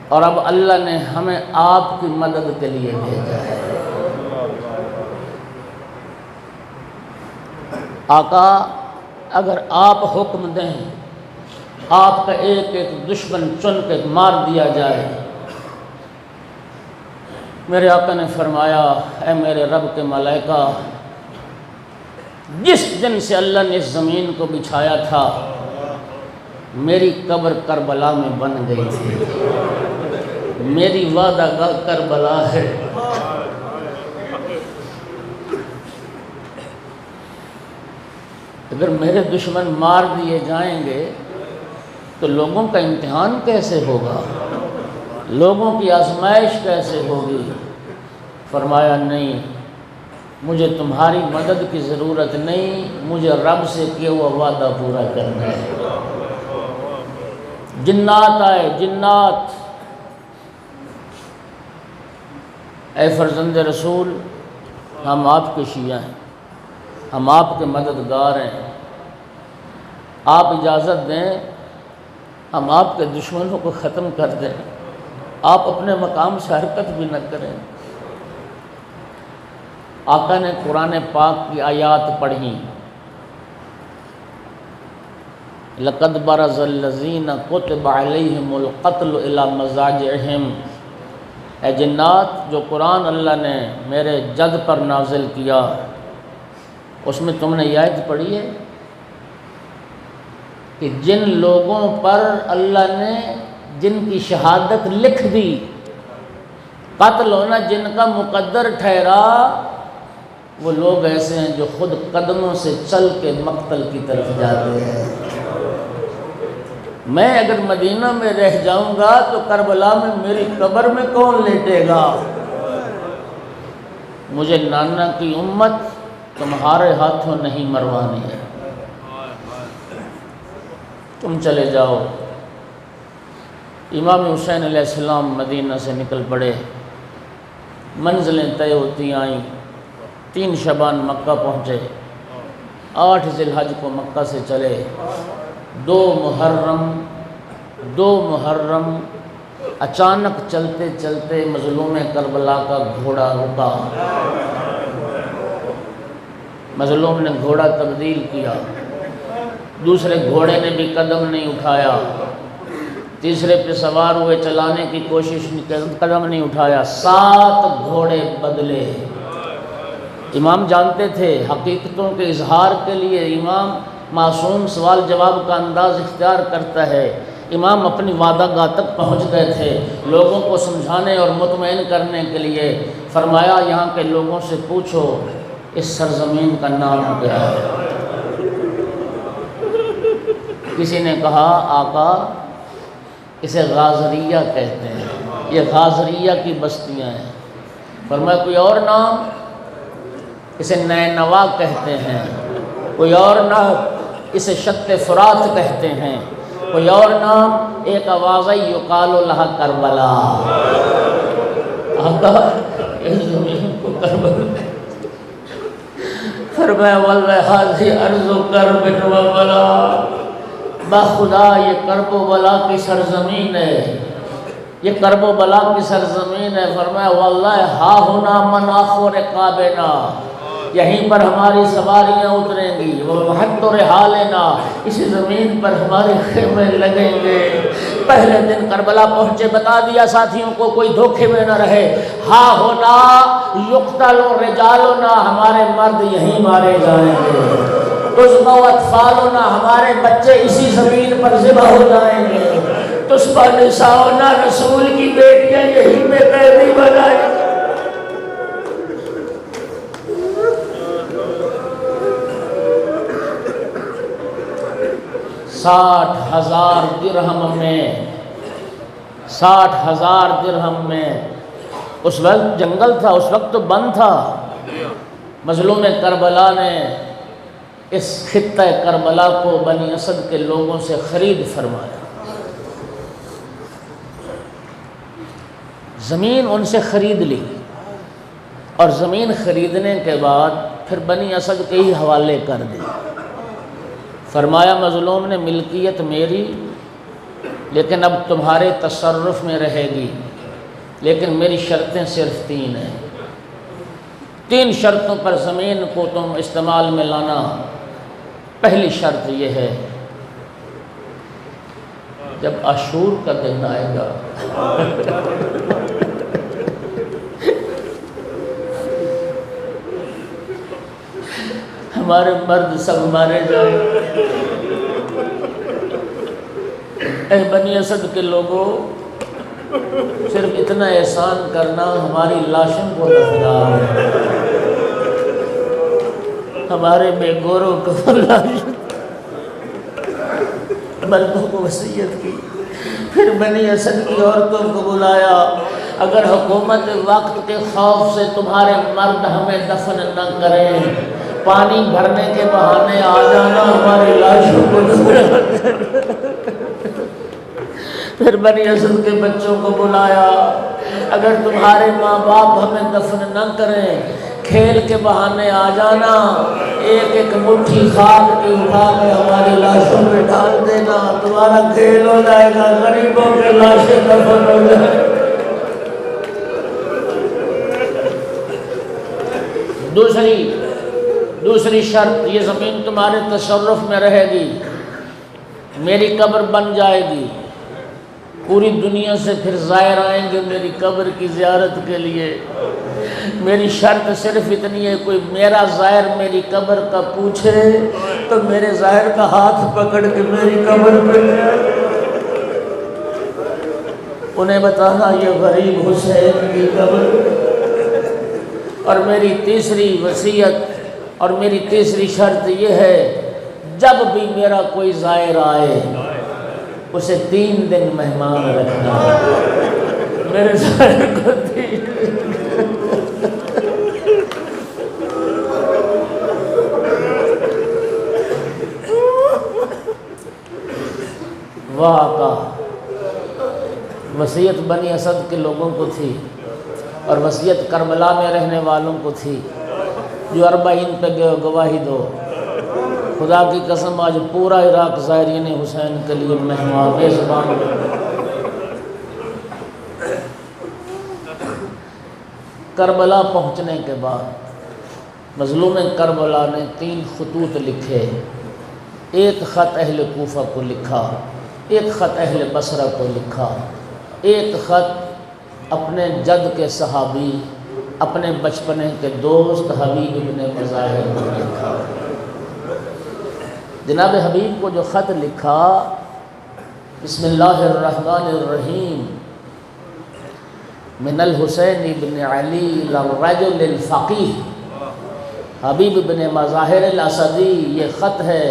A: اور اب اللہ نے ہمیں آپ کی مدد کے لیے بھیجا ہے۔ آقا اگر آپ حکم دیں آپ کا ایک ایک دشمن چن کے مار دیا جائے۔ میرے آقا نے فرمایا اے میرے رب کے ملائکہ، جس دن سے اللہ نے اس زمین کو بچھایا تھا میری قبر کربلا میں بن گئی تھی، میری وعدہ گاہ کربلا ہے۔ اگر میرے دشمن مار دیے جائیں گے تو لوگوں کا امتحان کیسے ہوگا، لوگوں کی آزمائش کیسے ہوگی؟ فرمایا نہیں، مجھے تمہاری مدد کی ضرورت نہیں، مجھے رب سے کیا ہوا وعدہ پورا کرنا ہے۔ جنات آئے، جنات، اے فرزند رسول، ہم آپ کے شیعہ ہیں، ہم آپ کے مددگار ہیں، آپ اجازت دیں ہم آپ کے دشمنوں کو ختم کر دیں، آپ اپنے مقام سے حرکت بھی نہ کریں۔ آقا نے قرآن پاک کی آیات پڑھیں، لَقَدْ بَرَزَ الَّذِينَ كُتِبَ عَلَيْهِمُ الْقَتْلُ إِلَى مَضَاجِعِهِمْ۔ اے جنات، جو قرآن اللہ نے میرے جد پر نازل کیا اس میں تم نے یہ آیت پڑھی ہے کہ جن لوگوں پر اللہ نے جن کی شہادت لکھ دی، قتل ہونا جن کا مقدر ٹھہرا، وہ لوگ ایسے ہیں جو خود قدموں سے چل کے مقتل کی طرف جاتے ہیں۔ میں اگر مدینہ میں رہ جاؤں گا تو کربلا میں میری قبر میں کون لیٹے گا؟ مجھے نانا کی امت تمہارے ہاتھوں نہیں مروانی ہے۔ تم چلے جاؤ۔ امام حسین علیہ السلام مدینہ سے نکل پڑے، منزلیں طے ہوتی آئیں، 3 شعبان مکہ پہنچے، 8 ذی الحج کو مکہ سے چلے، 2 محرم اچانک چلتے چلتے مظلوم کربلا کا گھوڑا رکا، مظلوم نے گھوڑا تبدیل کیا، دوسرے گھوڑے نے بھی قدم نہیں اٹھایا، تیسرے پہ سوار ہوئے چلانے کی کوشش قدم نہیں اٹھایا، 7 گھوڑے بدلے۔ امام جانتے تھے حقیقتوں کے اظہار کے لیے امام معصوم سوال جواب کا انداز اختیار کرتا ہے۔ امام اپنی وعدہ گاہ تک پہنچ گئے تھے، لوگوں کو سمجھانے اور مطمئن کرنے کے لیے فرمایا یہاں کے لوگوں سے پوچھو اس سرزمین کا نام کیا ہے؟ کسی نے کہا آقا اسے غازریہ کہتے ہیں، یہ غازریہ کی بستیاں ہیں۔ فرمایا کوئی اور نام؟ اسے نینوا کہتے ہیں، کوئی اور نام اسے شط فرات کہتے ہیں، کوئی اور نام ایک آواز یقال لہا کربلا۔ آقا اس زمین کو کربلا، فرمایا واللہ ھذی ارض کرب و بلا، بخدا یہ کرب و بلا کی سرزمین ہے، یہ کرب و بلا کی سرزمین ہے۔ فرمایا واللہ ہا ہنا مناخ رقابنا، یہیں پر ہماری سواریاں اتریں گی، ومحط رحالنا، اسی زمین پر ہمارے خیمے لگیں گے۔ پہلے دن کربلا پہنچے، بتا دیا ساتھیوں کو کوئی دھوکے میں نہ رہے، ہا ہونا یقتل رجالنا، ہمارے مرد یہیں مارے جائیں گے، تذبح اطفالنا، ہمارے بچے اسی زمین پر ذبح ہو جائیں گے، تذبح نساؤنا، رسول کی بیٹیاں یہیں پہ قیدی بنائیں گے۔ 60,000 درہم میں، 60,000 درہم میں، اس وقت جنگل تھا، اس وقت تو بند تھا۔ مظلوم کربلا نے اس خطہ کربلا کو بنی اسد کے لوگوں سے خرید فرمایا، زمین ان سے خرید لی، اور زمین خریدنے کے بعد پھر بنی اسد کے ہی حوالے کر دی۔ فرمایا مظلوم نے ملکیت میری، لیکن اب تمہارے تصرف میں رہے گی، لیکن میری شرطیں صرف 3 ہیں، 3 شرطوں پر زمین کو تم استعمال میں لانا۔ پہلی شرط یہ ہے جب عاشور کا دن آئے گا ہمارے مرد سب مارے جائیں، اے بنی اسد کے لوگوں صرف اتنا احسان کرنا، ہماری لاشوں کو دفنا، ہمارے بے گوروں کو لاش، مردوں کو وصیت کی، پھر بنی اسد کی عورتوں کو بلایا، اگر حکومت وقت کے خوف سے تمہارے مرد ہمیں دفن نہ کریں، پانی بھرنے کے بہانے آ جانا، ہماری لاشوں کو دفنا۔ پھر بنی اسد کے بچوں کو بلایا، اگر تمہارے ماں باپ ہمیں دفن نہ کریں، کھیل کے بہانے آ جانا، ایک ایک مٹھی خاک کی اٹھا کے ہماری لاشوں میں ڈال دینا، تمہارا کھیل ہو جائے گا، غریبوں کے لاشیں دفن ہو جائیں۔ دوسری شرط، یہ زمین تمہارے تصرف میں رہے گی، میری قبر بن جائے گی، پوری دنیا سے پھر زائر آئیں گے میری قبر کی زیارت کے لیے۔ میری شرط صرف اتنی ہے، کوئی میرا زائر میری قبر کا پوچھے تو میرے زائر کا ہاتھ پکڑ کے میری قبر پہ انہیں بتانا یہ غریب حسین کی قبر۔ اور میری تیسری وصیت اور میری تیسری شرط یہ ہے، جب بھی میرا کوئی زائر آئے اسے 3 دن مہمان رکھنا، میرے زائر کو 3 دن۔ وصیت بنی اسد کے لوگوں کو تھی اور وصیت کربلا میں رہنے والوں کو تھی جو 40 پہ گواہی دو۔ خدا کی قسم آج پورا عراق زائرین حسین کے لیے مہمان میزبان ہے۔ کربلا پہنچنے کے بعد مظلوم کربلا نے 3 خطوط لکھے۔ ایک خط اہل کوفہ کو لکھا، ایک خط اہل بصرہ کو لکھا، ایک خط اپنے جد کے صحابی، اپنے بچپنے کے دوست حبیب ابن مظاہر کو لکھا۔ جناب حبیب کو جو خط لکھا، بسم اللہ الرحمن الرحیم، من الحسین ابن علی للرجل الفقیہ حبیب ابن مظاہر الاسدی، یہ خط ہے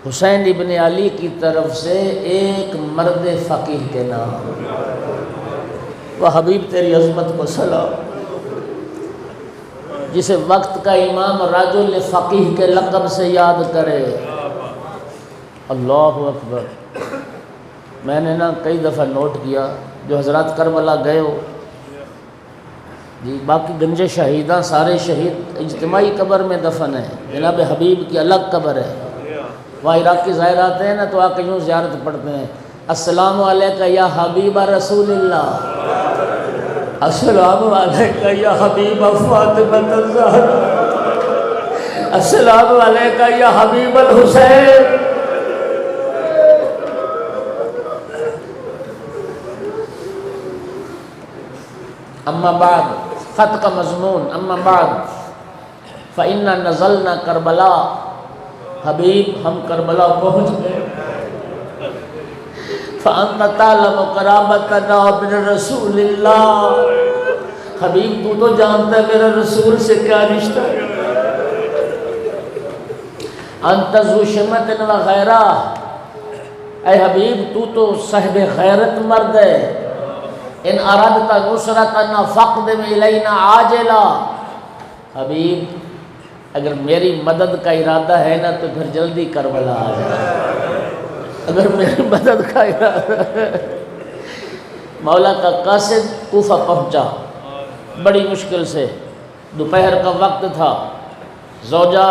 A: حسین ابن علی کی طرف سے ایک مرد فقیہ کے نام۔ وہ حبیب تیری عظمت کو سلام، جسے وقت کا امام رجل فقیہ کے لقب سے یاد کرے۔ اللہ اکبر۔ میں نے کئی دفعہ نوٹ کیا، جو حضرات کربلا گئے ہو جی، باقی گنج شہیداں سارے شہید اجتماعی قبر میں دفن ہیں، جناب حبیب کی الگ قبر ہے۔ وہاں عراقی ظاہر آتے ہیں نا تو آ کے یوں زیارت پڑھتے ہیں، السلام علیکہ یا حبیب رسول اللہ، السلام علیکہ یا حبیب فاطمہ الزہرا، السلام علیکہ یا حبیب الحسین۔ اما بعد، خط کا مضمون، اما بعد فإنا نزلنا کربلا، حبیب ہم کربلا پہنچ گئے، فأنت تعلم قرابتنا من رسول اللہ، حبیب تو تو جانتا ہے میرا رسول سے کیا رشتہ ہے، انت ذو شمت وغیرہ، اے حبیب تو تو صاحب غیرت مرد ہے، ان ارادت نصرتنا فاقدم الینا عاجلا، حبیب اگر میری مدد کا ارادہ ہے نا تو پھر جلدی کربلا آ جائے، اگر میری مدد کا ارادہ ہے۔ مولا کا قاصد کوفہ پہنچا بڑی مشکل سے، دوپہر کا وقت تھا، زوجہ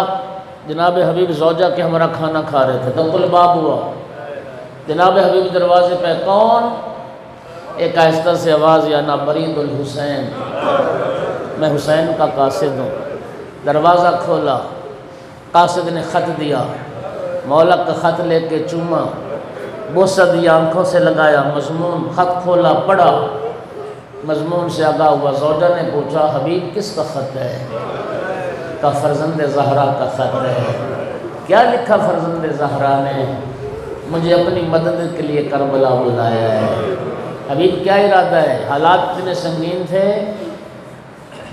A: جناب حبیب زوجہ کے ہمارا کھانا کھا رہے تھے، دق الباب ہوا، جناب حبیب دروازے پہ کون؟ ایک آہستہ سے آواز، یا نا برید الحسین، میں حسین کا قاصد ہوں۔ دروازہ کھولا، قاصد نے خط دیا، مولا کا خط لے کے چوما، بوسہ دیا، آنکھوں سے لگایا، مضمون خط کھولا، پڑھا، مضمون سے آگاہ ہوا۔ زوجہ نے پوچھا حبیب کس کا خط ہے؟ کا فرزند زہرا کا خط ہے۔ کیا لکھا فرزند زہرا نے؟ مجھے اپنی مدد کے لیے کربلا بلایا ہے۔ حبیب کیا ارادہ ہے؟ حالات اتنے سنگین تھے،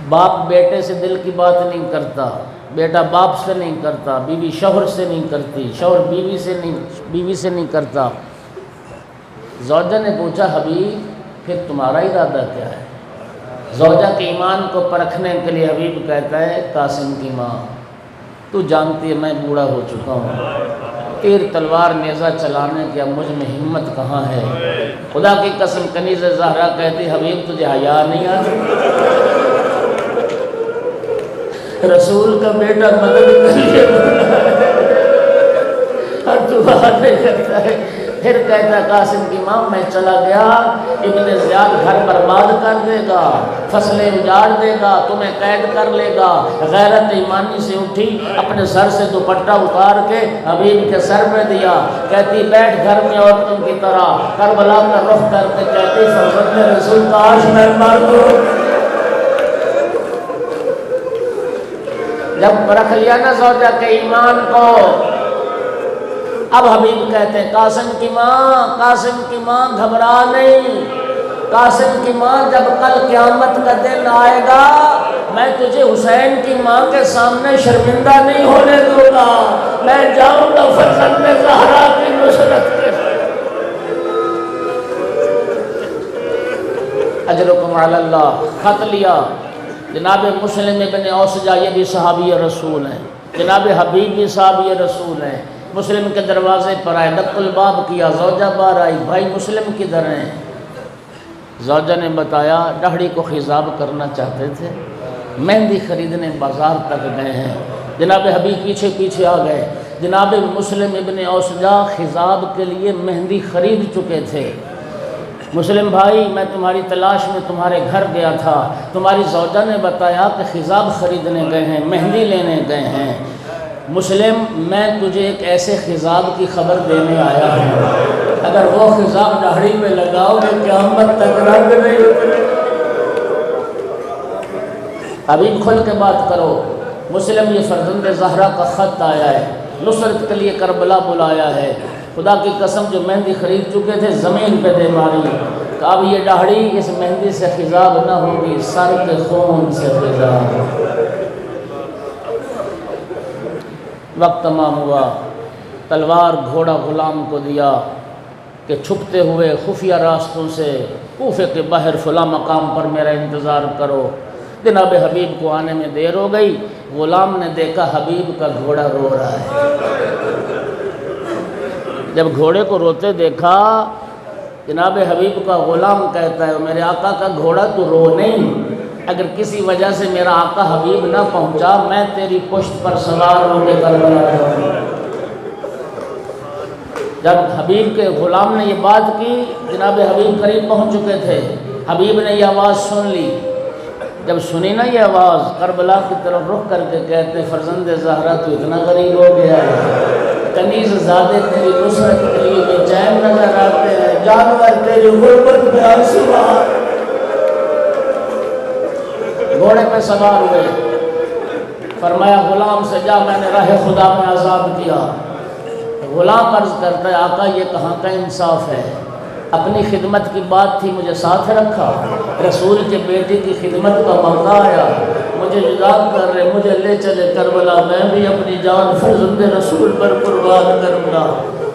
A: باپ بیٹے سے دل کی بات نہیں کرتا، بیٹا باپ سے نہیں کرتا، بیوی شوہر سے نہیں کرتی، شوہر بیوی سے نہیں کرتا۔ زوجہ نے پوچھا حبیب پھر تمہارا ارادہ کیا ہے؟ زوجہ کے ایمان کو پرکھنے کے لیے حبیب کہتا ہے قاسم کی ماں تو جانتی ہے میں بوڑھا ہو چکا ہوں، تیر تلوار نیزہ چلانے کی اب مجھ میں ہمت کہاں ہے۔ خدا کی قسم کنیز زہرا کہتی حبیب تجھے حیا نہیں آتی؟ رسول کا بیٹا مدد کریے اور تو بات نہیں کرتا ہے۔ پھر کہتا ہے قاسم کی ماں میں چلا گیا، ابن زیاد گھر برباد کر دے گا، فصلیں اجاڑ دے گا، تمہیں قید کر لے گا۔ غیرت ایمانی سے اٹھی، اپنے سر سے دوپٹہ اتار کے حبیب کے سر پہ دیا، کہتی بیٹھ گھر میں عورتوں کی طرح، کربلا کا رخ کر کے کہتی فرزند رسول کاش میں مر دوں۔ جب پرکھ لیا نا زوجہ کے ایمان کو، اب حبیب کہتے ہیں قاسم کی ماں گھبرا نہیں، قاسم کی ماں جب کل قیامت کا دن آئے گا میں تجھے حسین کی ماں کے سامنے شرمندہ نہیں ہونے دوں گا، میں جاؤں گا فرزند زہرا کی نصرت کے۔ اجرکم علی اللہ۔ خط لیا، جناب مسلم ابن اوسجہ یہ بھی صحابی رسول ہیں، جناب حبیب بھی صحابی رسول ہیں، مسلم کے دروازے پر آئے، دق الباب کیا، زوجہ باہر آئی، بھائی مسلم کدھر ہیں؟ زوجہ نے بتایا داڑھی کو خضاب کرنا چاہتے تھے، مہندی خریدنے بازار تک گئے ہیں۔ جناب حبیب پیچھے پیچھے آ گئے، جناب مسلم ابن اوسجا خضاب کے لیے مہندی خرید چکے تھے۔ مسلم بھائی میں تمہاری تلاش میں تمہارے گھر گیا تھا، تمہاری زوجہ نے بتایا کہ خضاب خریدنے گئے ہیں، مہندی لینے گئے ہیں۔ مسلم میں تجھے ایک ایسے خضاب کی خبر دینے آیا ہوں، اگر وہ خضاب داڑھی میں لگاؤ گے قیامت تک رنگ نہیں اترے۔ حبیب کھل کے بات کرو۔ مسلم یہ فرزند زہرا کا خط آیا ہے، نصرت کے لیے کربلا بلایا ہے، خدا کی قسم جو مہندی خرید چکے تھے زمین پہ دے ماری کہ اب یہ داڑھی اس مہندی سے خضاب نہ ہوگی، سر کے خون سے خضاب۔ وقت تمام ہوا، تلوار گھوڑا غلام کو دیا کہ چھپتے ہوئے خفیہ راستوں سے کوفے کے باہر فلاں مقام پر میرا انتظار کرو۔ جناب حبیب کو آنے میں دیر ہو گئی، غلام نے دیکھا حبیب کا گھوڑا رو رہا ہے۔ جب گھوڑے کو روتے دیکھا، جناب حبیب کا غلام کہتا ہے میرے آقا کا گھوڑا تو رو نہیں، اگر کسی وجہ سے میرا آقا حبیب نہ پہنچا میں تیری پشت پر سوار ہو کے کربلا جاؤں گا۔ جب حبیب کے غلام نے یہ بات کی، جناب حبیب قریب پہنچ چکے تھے، حبیب نے یہ آواز سن لی۔ جب سنی نا یہ آواز، کربلا کی طرف رخ کر کے کہتے فرزند زہرا تو اتنا غریب ہو گیا ہے، کنیز زادے تیری نصرت کے لیے بے چین نظر آتے ہیں، جانور تیری غربت میں آنسو بہاتے ہیں۔ گھوڑے پہ سوار ہوئے، فرمایا غلام سے جا میں نے راہ خدا میں آزاد کیا۔ غلام عرض کرتا ہے آقا یہ کہاں کا انصاف ہے، اپنی خدمت کی بات تھی مجھے ساتھ رکھا، رسول کے بیٹے کی خدمت کا موقع آیا، مجھے جدا کر رہے، مجھے لے چلے کربلا، میں بھی اپنی جان فرزند رسول پر قربان کروں گا۔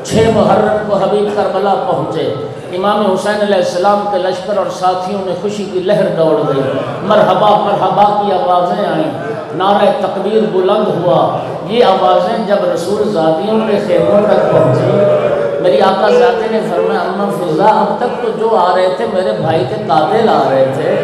A: 6 محرم کو حبیب کربلا پہنچے، امام حسین علیہ السلام کے لشکر اور ساتھیوں میں خوشی کی لہر دوڑ گئی، مرحبا مرحبا کی آوازیں آئیں، نعرہ تکبیر بلند ہوا۔ یہ آوازیں جب رسول زادیوں کے خیموں تک پہنچی، میری آقا زادے نے فرمایا اما فضا اب تک تو جو آ رہے تھے میرے بھائی کے قاتل آ رہے تھے،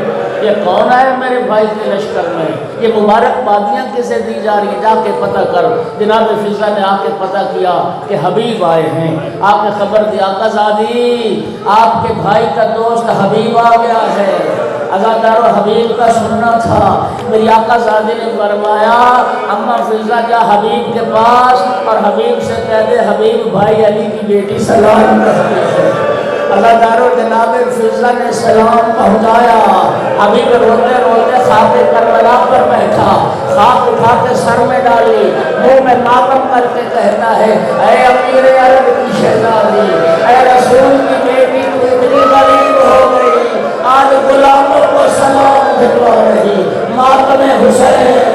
A: یہ کون آئے میرے بھائی کے لشکر میں، یہ مبارک بادیاں کسے دی جا رہی ہیں، جا کے پتہ کر۔ جناب فضا نے آ کے پتہ کیا کہ حبیب آئے ہیں، آپ نے خبر دی آقا زادی آپ کے بھائی کا دوست حبیب آ گیا ہے۔ عزادار و حبیب کا سننا تھا، میری آقا زادی نے فرمایا اما فضا جا حبیب کے پاس اور حبیب سے کہہ دے حبیب بھائی علی کی بیٹی سلام کرتی ہے۔ عزادار و جناب فضا نے سلام پہنچایا، حبیب روتے روتے خاک کربلا پر بیٹھا، خاک اٹھا کے سر میں ڈالی، منہ میں ماتم کر کے کہتا ہے اے امیر عرب کی شہزادی، اے رسول کی بیٹی تو اتنی غریب ہو گئی، آج غلاموں کو سلام بھجوا رہی، ماتم حسین